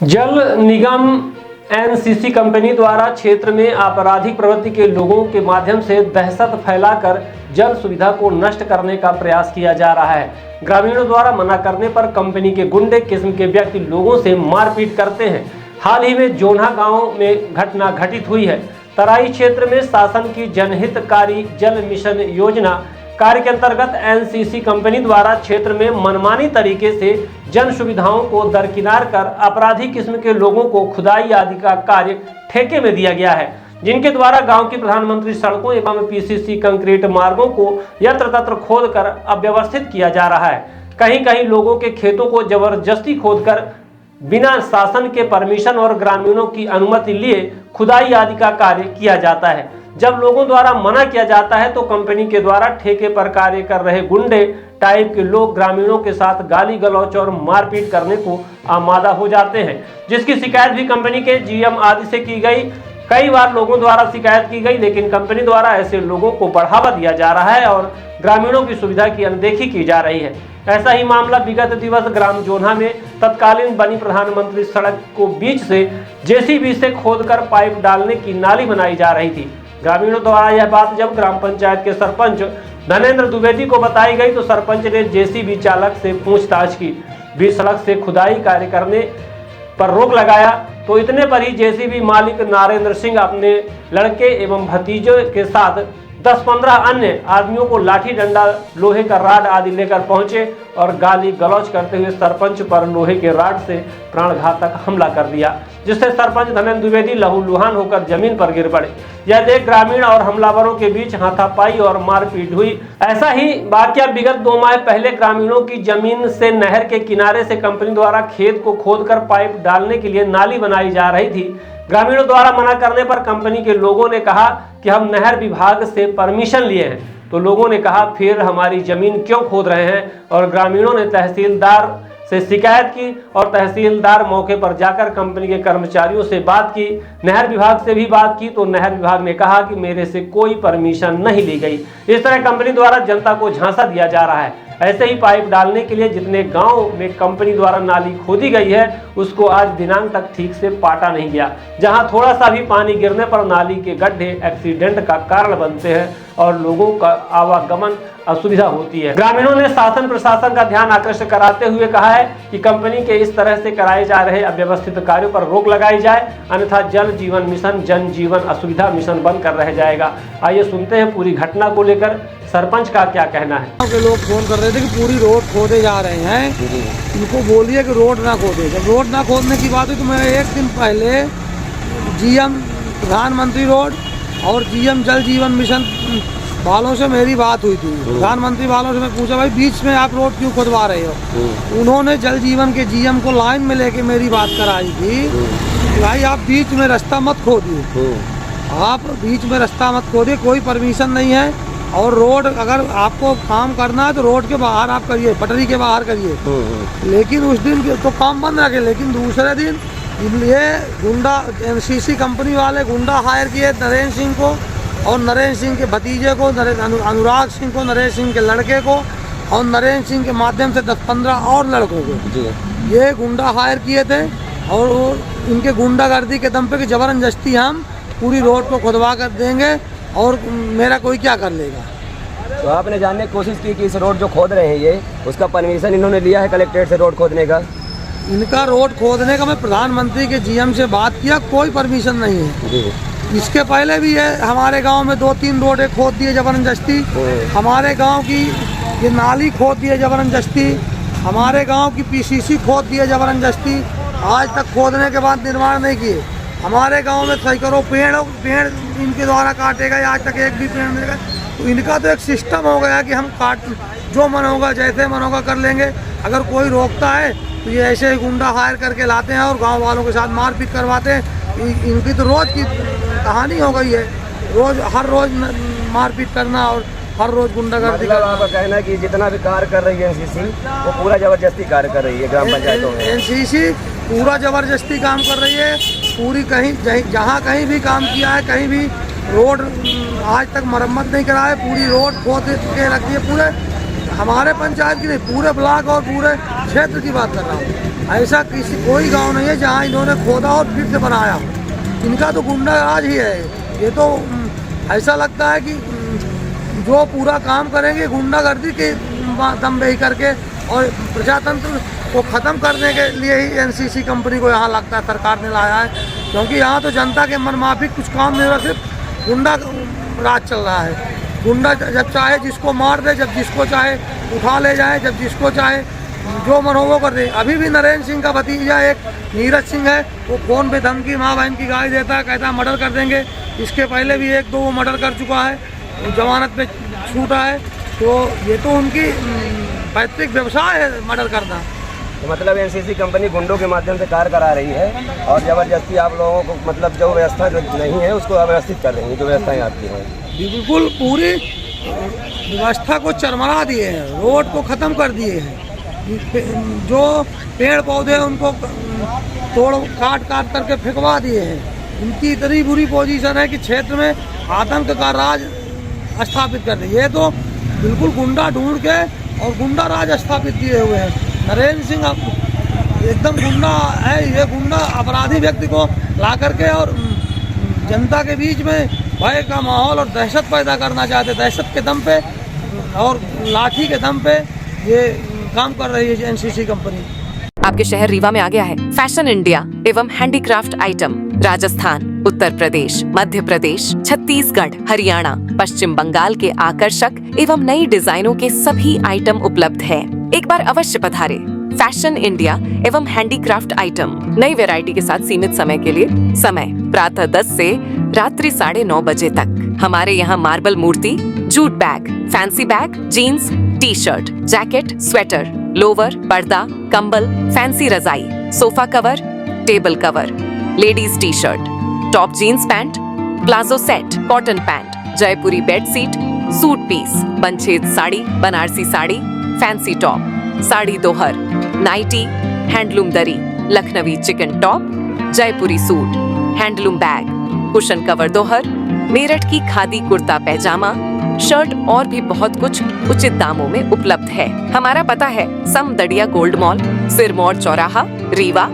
जल निगम NCC company द्वारा क्षेत्र में आपराधिक प्रवृत्ति के लोगों के माध्यम से दहशत फैलाकर जल सुविधा को नष्ट करने का प्रयास किया जा रहा है। ग्रामीणों द्वारा मना करने पर कंपनी के गुंडे किस्म के व्यक्ति लोगों से मारपीट करते हैं। हाल ही में जोन्हा गांव में घटना घटित हुई है। तराई क्षेत्र में शासन की जनहितकारी जल मिशन योजना कार्य के अंतर्गत एनसीसी कंपनी द्वारा क्षेत्र में मनमानी तरीके से जन सुविधाओं को दरकिनार कर आपराधिक किस्म के लोगों को खुदाई आदि का कार्य ठेके में दिया गया है, जिनके द्वारा गांव की प्रधानमंत्री सड़कों एवं पीसीसी कंक्रीट मार्गों को यत्र तत्र खोद कर अव्यवस्थित किया जा रहा है। कहीं कहीं लोगों के खेतों को जबरदस्ती खोदकर बिना शासन के परमिशन और ग्रामीणों की अनुमति लिए खुदाई आदि का कार्य किया जाता है। जब लोगों द्वारा मना किया जाता है तो कंपनी के द्वारा ठेके पर कार्य कर रहे गुंडे टाइप के लोग ग्रामीणों के साथ गाली गलौच और मारपीट करने को आमादा हो जाते हैं, जिसकी शिकायत भी कंपनी के जीएम आदि से की गई। कई बार लोगों द्वारा शिकायत की गई, लेकिन कंपनी द्वारा ऐसे लोगों को बढ़ावा दिया जा रहा है और ग्रामीणों की सुविधा की अनदेखी की जा रही है। ऐसा ही मामला विगत दिवस ग्राम जोन्हा में तत्कालीन बनी प्रधानमंत्री सड़क को बीच से जेसीबी से खोदकर पाइप डालने की नाली बनाई जा रही थी। ग्रामीणों द्वारा यह बात जब ग्राम पंचायत के सरपंच धनेंद्र द्विवेदी को बताई गई तो सरपंच ने जेसीबी चालक से पूछताछ की। बीच सड़क से खुदाई कार्य करने पर रोक लगाया तो इतने पर ही जेसीबी मालिक नारेंद्र सिंह अपने लड़के एवं भतीजों के साथ 10-15 अन्य आदमियों को लाठी डंडा, लोहे का राड आदि लेकर पहुंचे और गाली गलौच करते हुए सरपंच पर लोहे के राड से प्राणघातक हमला कर दिया, जिससे सरपंच धनेंद्र द्विवेदी लहूलुहान होकर जमीन पर गिर पड़े। यह देख ग्रामीण और हमलावरों के बीच हाथापाई और मारपीट हुई। ऐसा ही वाकया विगत 2 माह पहले ग्रामीणों की जमीन से नहर के किनारे से कंपनी द्वारा खेत को खोदकर पाइप डालने के लिए नाली बनाई जा रही थी। ग्रामीणों द्वारा मना करने पर कंपनी के लोगों ने कहा कि हम नहर विभाग से परमिशन लिए हैं, तो लोगों ने कहा फिर हमारी जमीन क्यों खोद रहे हैं, और ग्रामीणों ने तहसीलदार से शिकायत की और तहसीलदार मौके पर जाकर कंपनी के कर्मचारियों से बात की। नहर विभाग से भी बात की तो नहर विभाग ने कहा कि मेरे से कोई परमिशन नहीं ली गई। इस तरह कंपनी द्वारा जनता को झांसा दिया जा रहा है। ऐसे ही पाइप डालने के लिए जितने गांव में कंपनी द्वारा नाली खोदी गई है उसको आज दिनांक तक ठीक से पाटा नहीं गया, जहां थोड़ा सा भी पानी गिरने पर नाली के गड्ढे एक्सीडेंट का कारण बनते हैं और लोगों का आवागमन असुविधा होती है। ग्रामीणों ने शासन प्रशासन का ध्यान आकर्षित कराते हुए कहा है कि कंपनी के इस तरह से कराए जा रहे अव्यवस्थित कार्यों पर रोक लगाई जाए, अन्यथा जल जीवन मिशन जन जीवन असुविधा मिशन बंद कर रह जाएगा। आइए सुनते हैं पूरी घटना को लेकर सरपंच का क्या कहना है। के लोग फोन कर रहे थे कि पूरी रोड खोदे जा रहे हैं, इनको बोलिए कि रोड ना खोदे। जब रोड ना खोदने की बात हुई तो मैं 1 दिन पहले जीएम प्रधानमंत्री रोड और जीएम जल जीवन मिशन वालों से मेरी बात हुई थी। प्रधानमंत्री वालों से मैं पूछा, भाई बीच में आप रोड क्यों खोदवा रहे हो? उन्होंने जल जीवन के जीएम को लाइन में लेके मेरी बात कराई थी कि भाई आप बीच में रास्ता मत खोदिए, आप बीच में रास्ता मत खोदिए, कोई परमिशन नहीं है। और रोड अगर आपको काम करना है तो रोड के बाहर आप करिए, पटरी के बाहर करिए। लेकिन उस दिन तो काम बंद रखे, लेकिन दूसरे दिन ये गुंडा एनसीसी कंपनी वाले गुंडा हायर किए नरेंद्र सिंह को और नरेंद्र सिंह के भतीजे को, अनुराग सिंह को, नरेंद्र सिंह के लड़के को और नरेंद्र सिंह के माध्यम से 10-15 और लड़कों को ये गुंडा हायर किए थे। और इनके गुंडागर्दी के दम पे कि जबरदस्ती हम पूरी रोड को खुदवा कर देंगे और मेरा कोई क्या कर लेगा। तो आपने जानने की कोशिश की कि इस रोड जो खोद रहे हैं ये उसका परमिशन इन्होंने लिया है कलेक्ट्रेट से रोड खोदने का? इनका रोड खोदने का मैं प्रधानमंत्री के जीएम से बात किया, कोई परमिशन नहीं है। इसके पहले भी ये हमारे गांव में 2-3 रोडें खोद दिए जबरदस्ती, हमारे गांव की ये नाली खोद दिए जबरदस्ती, हमारे गांव की पीसीसी खोद दिए जबरदस्ती। आज तक खोदने के बाद निर्माण नहीं किए। हमारे गांव में सैकड़ों पेड़ इनके द्वारा काटे गए, आज तक एक भी पेड़ नहीं लगा। तो इनका तो एक सिस्टम हो गया कि हम जो मन होगा जैसे मन होगा कर लेंगे। अगर कोई रोकता है तो ये ऐसे ही गुंडा हायर करके लाते हैं और गांव वालों के साथ मारपीट करवाते हैं। इनकी तो रोज की कहानी हो गई है, हर रोज मारपीट करना और हर रोज गुंडागर्दी करना। आपका कहना है कि जितना भी कार्य कर रही है एनसीसी वो पूरा जबरदस्ती कार्य कर रही है ग्राम पंचायतों में? एनसीसी पूरा जबरदस्ती काम कर रही है। पूरी जहाँ कहीं भी काम किया है, कहीं भी रोड आज तक मरम्मत नहीं करा है, पूरी रोड खोद के रख दी है। पूरे हमारे पंचायत की नहीं, पूरे ब्लॉक और पूरे क्षेत्र की बात कर रहा हूँ। ऐसा कोई गांव नहीं है जहां इन्होंने खोदा और फिर से बनाया हो। इनका तो गुंडाराज ही है। ये तो ऐसा लगता है कि जो पूरा काम करेंगे गुंडागर्दी के दम पे ही करके, और प्रजातंत्र को ख़त्म करने के लिए ही एनसीसी कंपनी को यहाँ लगता है सरकार ने लाया है। क्योंकि यहाँ तो जनता के मनमाफिक कुछ काम नहीं हो रहा, सिर्फ गुंडा राज चल रहा है। गुंडा जब चाहे जिसको मार दे, जब जिसको चाहे उठा ले जाए, जब जिसको चाहे जो मन हो वो कर दे। अभी भी नरेंद्र सिंह का भतीजा एक नीरज सिंह है, वो फ़ोन पे धमकी माँ बहन की गाली देता है, कहता है मर्डर कर देंगे। इसके पहले भी 1-2 वो मर्डर कर चुका है, जमानत पे छूटा है। तो ये तो उनकी पैतृक व्यवसाय है मर्डर करना। तो मतलब एनसीसी कंपनी गुंडों के माध्यम से कार्य करा रही है और ज़बरदस्ती आप लोगों को, मतलब जो व्यवस्था जो नहीं है उसको अव्यवस्थित कर रही है, जो व्यवस्थाएं आपकी हैं। बिल्कुल पूरी व्यवस्था को चरमरा दिए हैं, रोड को ख़त्म कर दिए हैं। जो पेड़ पौधे उनको तोड़ काट करके फेंकवा दिए हैं। इनकी इतनी बुरी पोजीशन है कि क्षेत्र में आतंक का राज स्थापित कर दिए। ये तो बिल्कुल गुंडा ढूंढ के और गुंडा राज स्थापित किए हुए हैं। नरेंद्र सिंह एकदम गुंडा है। ये गुंडा अपराधी व्यक्ति को ला करके और जनता के बीच में भय का माहौल और दहशत पैदा करना चाहते। दहशत के दम पे और लाठी के दम पे ये काम कर रही है एनसीसी कंपनी। आपके शहर रीवा में आ गया है फैशन इंडिया एवं हैंडीक्राफ्ट आइटम। राजस्थान, उत्तर प्रदेश, मध्य प्रदेश, छत्तीसगढ़, हरियाणा, पश्चिम बंगाल के आकर्षक एवं नई डिजाइनों के सभी आइटम उपलब्ध है। एक बार अवश्य पधारे। फैशन इंडिया एवं हैंडीक्राफ्ट आइटम नई वैरायटी के साथ सीमित समय के लिए। समय प्रातः 10 से रात्रि 9:30 बजे तक। हमारे यहाँ मार्बल मूर्ति, jute bag, fancy bag, jeans, T shirt, jacket, sweater, lower, पर्दा, कंबल, फैंसी रजाई, sofa cover, table cover, ladies T shirt, top jeans pant, palazzo set, cotton pant, Jaipuri bed sheet, suit piece, bunches sari, Banarasi sari, fancy top, sari दोहर, nightie, handloom दरी, Lucknowi chikan top, Jaipuri suit, handloom bag, cushion cover दोहर, मेरठ की खादी कुर्ता पैजामा, shirt और भी बहुत कुछ उचित दामों में उपलब्ध है। हमारा पता है समदड़िया गोल्ड मॉल, सिरमौर चौराहा, रीवा।